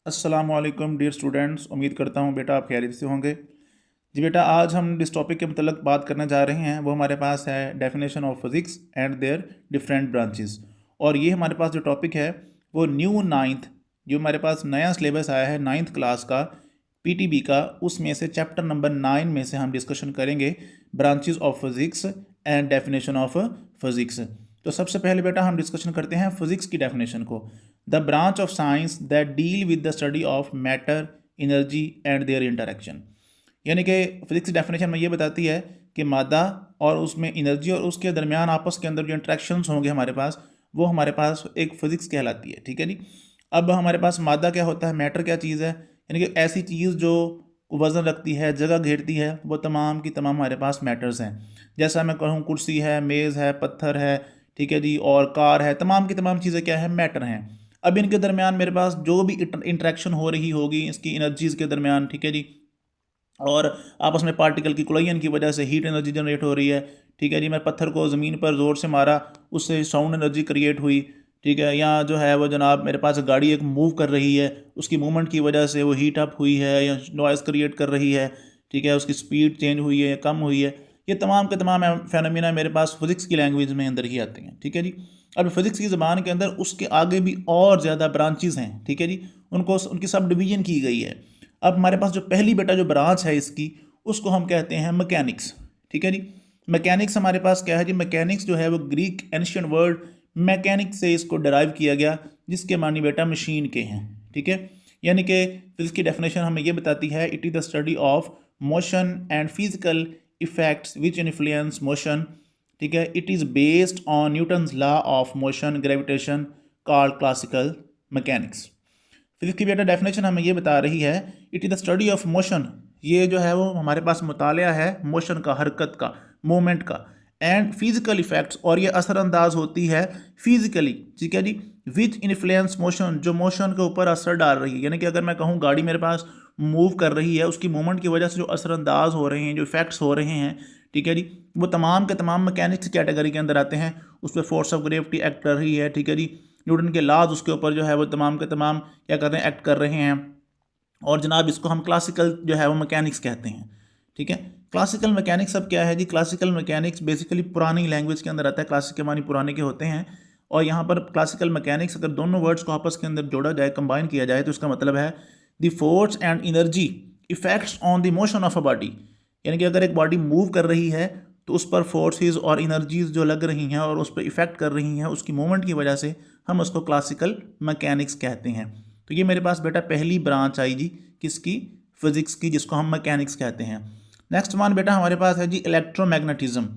अस्सलाम वालेकुम dear students, उम्मीद करता हूँ बेटा आप खैरियत से होंगे। जी बेटा, आज हम जिस टॉपिक के मतलब बात करने जा रहे हैं वो हमारे पास है definition of physics and their different branches. और ये हमारे पास जो टॉपिक है वो न्यू नाइन्थ, जो हमारे पास नया सिलेबस आया है नाइन्थ क्लास का पीटीबी का, उसमें से चैप्टर नंबर 9 में से हम डिस्कशन करेंगे branches of physics and definition of physics. तो सबसे पहले बेटा हम डिस्कशन करते हैं फिज़िक्स की डेफिनेशन को। The branch of science that deal with the study of matter, energy and there interaction. यानी कि फिजिक्स डेफिनेशन में ये बताती है कि मादा और उसमें एनर्जी और उसके दरमियान आपस के अंदर जो इंटरेक्शंस होंगे हमारे पास, वो हमारे पास एक फिजिक्स कहलाती है। ठीक है जी। अब हमारे पास मादा क्या होता है, मैटर क्या चीज़ है, यानी कि ऐसी चीज़ जो वज़न रखती है, जगह घेरती है, वो तमाम की तमाम हमारे पास मैटर्स हैं। जैसा मैं कहूँ कुर्सी है, मेज़ है, पत्थर है, ठीक है जी, और कार है, तमाम की तमाम चीज़ें क्या है, मैटर हैं। अब इनके दरमियान मेरे पास जो भी इंटरेक्शन हो रही होगी इसकी एनर्जीज़ के दरमियान, ठीक है जी, और आपस में पार्टिकल की कोलाइजन की वजह से हीट एनर्जी जनरेट हो रही है। ठीक है जी, मैं पत्थर को ज़मीन पर ज़ोर से मारा, उससे साउंड एनर्जी क्रिएट हुई। ठीक है, या जो है वो जनाब मेरे पास गाड़ी एक मूव कर रही है, उसकी मूवमेंट की वजह से वो हीट अप हुई है या नॉइज़ क्रिएट कर रही है। ठीक है, उसकी स्पीड चेंज हुई है या कम हुई है। ये तमाम के तमाम फेनोमेना मेरे पास फिज़िक्स की लैंग्वेज में अंदर ही आते हैं। ठीक है जी। अब फिज़िक्स की ज़बान के अंदर उसके आगे भी और ज़्यादा ब्रांचेज़ हैं। ठीक है जी, उनकी सब डिवीज़न की गई है। अब हमारे पास जो पहली बेटा जो ब्रांच है इसकी, उसको हम कहते हैं मैकेनिक्स। ठीक है जी। मैकेनिक्स हमारे पास क्या है जी, मैकेनिक्स जो है वो ग्रीक एंशिएंट वर्ड मैकेनिक्स से इसको डराइव किया गया, जिसके मानी बेटा मशीन के हैं। ठीक है, यानी कि फिजिक्स की डेफिनेशन हमें ये बताती है, it is the study of motion and physical effects which influence motion. ठीक है, it is based on Newton's law of motion gravitation called classical mechanics. Physics की बेटा डेफिनेशन हमें ये बता रही है, it is the study of motion. ये जो है वो हमारे पास मुतालिया है मोशन का, हरकत का, मूवमेंट का, एंड फिजिकल इफेक्ट्स, और ये असरअंदाज होती है फिजिकली। ठीक है जी, विच इन्फ्लुएंस मोशन, जो मोशन के ऊपर असर डाल रही है। यानी कि अगर मैं कहूँ गाड़ी मेरे पास मूव कर रही है, उसकी मूवमेंट की वजह से जो असरअंदाज हो रहे हैं, जो इफेक्ट्स हो रहे हैं, ठीक है जी, वो तमाम के तमाम मैकेनिक्स कैटेगरी के अंदर आते हैं। उस पर फोर्स ऑफ ग्रेविटी एक्ट कर रही है। ठीक है जी, न्यूटन के लॉज उसके ऊपर जो है वो तमाम के तमाम क्या कर रहे हैं, एक्ट कर रहे हैं। और जनाब इसको हम क्लासिकल जो है वो मैकेनिक्स कहते हैं। ठीक है, क्लासिकल मैकेनिक्स अब क्या है जी, क्लासिकल मैकेनिक्स बेसिकली पुरानी लैंग्वेज के अंदर आता है। क्लासिक के मानी पुराने के होते हैं, और यहाँ पर क्लासिकल मैकेनिक्स अगर दोनों वर्ड्स को आपस के अंदर जोड़ा जाए, कंबाइन किया जाए, तो इसका मतलब है the force and energy effects on the motion of a body. यानी कि अगर एक बॉडी मूव कर रही है तो उस पर फोर्सेस और एनर्जीज जो लग रही हैं और उस पर इफेक्ट कर रही हैं उसकी मूवमेंट की वजह से, हम उसको क्लासिकल मैकेनिक्स कहते हैं। तो ये मेरे पास बेटा पहली ब्रांच आई जी किसकी, फिजिक्स की, जिसको हम मैकेनिक्स कहते हैं। नेक्स्ट वन बेटा हमारे पास है जी इलेक्ट्रोमैग्नेटिज्म।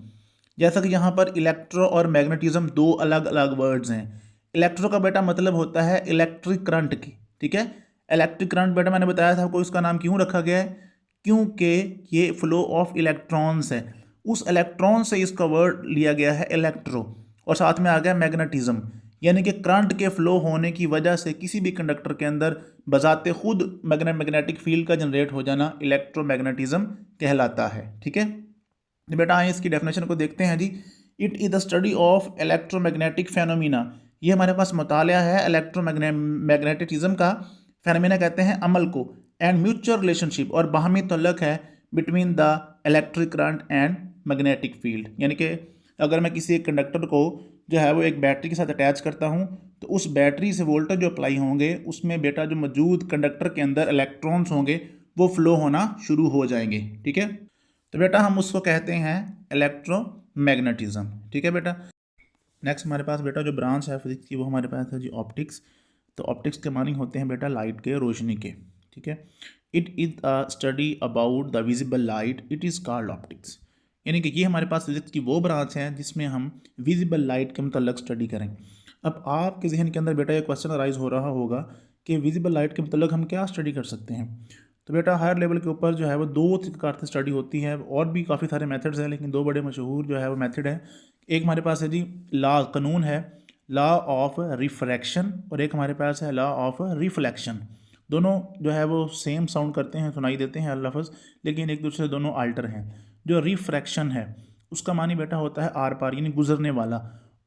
जैसा कि यहाँ पर इलेक्ट्रो और मैग्नेटिज्म दो अलग अलग वर्ड्स हैं। इलेक्ट्रो का बेटा मतलब होता है इलेक्ट्रिक करंट की। ठीक है, इलेक्ट्रिक करंट बेटा मैंने बताया था आपको, इसका नाम क्यों रखा गया है, क्योंकि ये फ्लो ऑफ इलेक्ट्रॉन्स है। उस इलेक्ट्रॉन से इसका वर्ड लिया गया है इलेक्ट्रो, और साथ में आ गया मैग्नेटिज्म, यानी कि करंट के फ्लो होने की वजह से किसी भी कंडक्टर के अंदर बजाते खुद मैग्नेटिक फील्ड का जनरेट हो जाना इलेक्ट्रोमैग्नेटिज्म कहलाता है। ठीक है, तो बेटा आइए इसकी डेफिनेशन को देखते हैं जी। It is the study of electromagnetic phenomena. ये हमारे पास मुतालिया है इलेक्ट्रोमैग्नेटिज्म का। फेनोमिना कहते हैं अमल को, एंड म्यूचुअल रिलेशनशिप, और बाहमी तल्लक है between the electric current and magnetic field. यानी कि अगर मैं किसी एक कंडक्टर को जो है वो एक बैटरी के साथ अटैच करता हूँ, तो उस बैटरी से वोल्टेज जो अप्लाई होंगे उसमें बेटा जो मौजूद कंडक्टर के अंदर इलेक्ट्रॉन्स होंगे वो फ्लो होना शुरू हो जाएंगे। ठीक है, तो बेटा हम उसको कहते हैं इलेक्ट्रोमैग्नेटिज्म। ठीक है बेटा, नेक्स्ट हमारे पास बेटा जो ब्रांच है फिजिक्स की वो हमारे पास है जी ऑप्टिक्स। तो ऑप्टिक्स के मानी होते हैं बेटा लाइट के, रोशनी के। ठीक है, it is a study about the visible light, it is called optics. यानी कि ये हमारे पास फिजिक्स की वो ब्रांच है जिसमें हम विजिबल लाइट के मतलब स्टडी करें। अब आपके जहन के अंदर बेटा ये क्वेश्चन अराइज हो रहा होगा कि विजिबल लाइट के मतलब हम क्या स्टडी कर सकते हैं। तो बेटा हायर लेवल के ऊपर जो है वो दो प्रकार से स्टडी होती है, और भी काफ़ी सारे मेथड्स हैं, लेकिन दो बड़े मशहूर जो है वो मेथड है। एक हमारे पास है जी लॉ, कानून है, लॉ ऑफ रिफ्रैक्शन, और एक हमारे पास है लॉ ऑफ रिफ्लेक्शन। दोनों जो है वो सेम साउंड करते हैं, सुनाई देते हैं लफ्ज़, लेकिन एक दूसरे दोनों आल्टर हैं। जो रिफ्रैक्शन है उसका मानी बेटा होता है आर पार, यानी गुजरने वाला,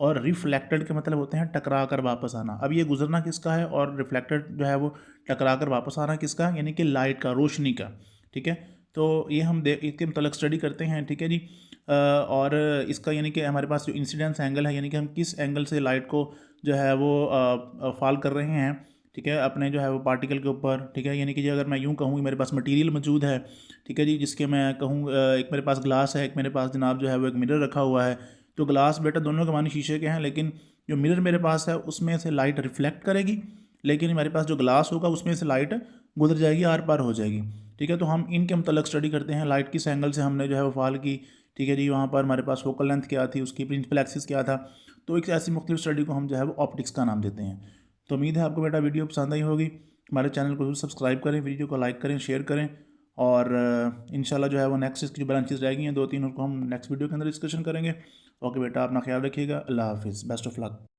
और रिफ्लेक्टेड के मतलब होते हैं टकरा कर वापस आना। अब ये गुजरना किसका है और रिफ्लेक्टेड जो है वो टकरा कर वापस आना किसका, यानी कि लाइट का, रोशनी का। ठीक है, तो ये हम इसके मतलब स्टडी करते हैं। ठीक है जी। और इसका यानी कि हमारे पास जो इंसिडेंस एंगल है, यानी कि हम किस एंगल से लाइट को जो है वो फॉल कर रहे हैं, ठीक है, अपने जो है वो पार्टिकल के ऊपर। ठीक है, यानी कि अगर मैं यूँ कहूँ मेरे पास मटेरियल मौजूद है, ठीक है जी, जिसके मैं कहूँ एक मेरे पास ग्लास है, एक मेरे पास जनाब जो है वो एक मिरर रखा हुआ है। तो ग्लास बेटा दोनों के मानी शीशे के हैं, लेकिन जो मिरर मेरे पास है उसमें से लाइट रिफ्लेक्ट करेगी, लेकिन हमारे पास जो ग्लास होगा उसमें से लाइट गुजर जाएगी, आर पार हो जाएगी। ठीक है, तो हम इनके मतलब स्टडी करते हैं, लाइट किस एंगल से हमने जो है वो फॉल की। ठीक है जी, वहाँ पर हमारे पास फोकल लेंथ क्या थी, उसकी प्रिंसिपल एक्सिस क्या था। तो एक ऐसी मुख्तलिफ स्टडी को हम जो है वो ऑप्टिक्स का नाम देते हैं। तो उम्मीद है आपको बेटा वीडियो पसंद आई होगी। हमारे चैनल को जरूर सब्सक्राइब करें, वीडियो को लाइक करें, शेयर करें, और इंशाल्लाह जो है वो नेक्स्ट इसकी जो ब्रांचेस रह गई हैं 2-3, उनको हम नेक्स्ट वीडियो के अंदर डिस्कशन करेंगे। ओके बेटा, अपना ख्याल रखिएगा। अल्लाह हाफिज़, बेस्ट ऑफ लक।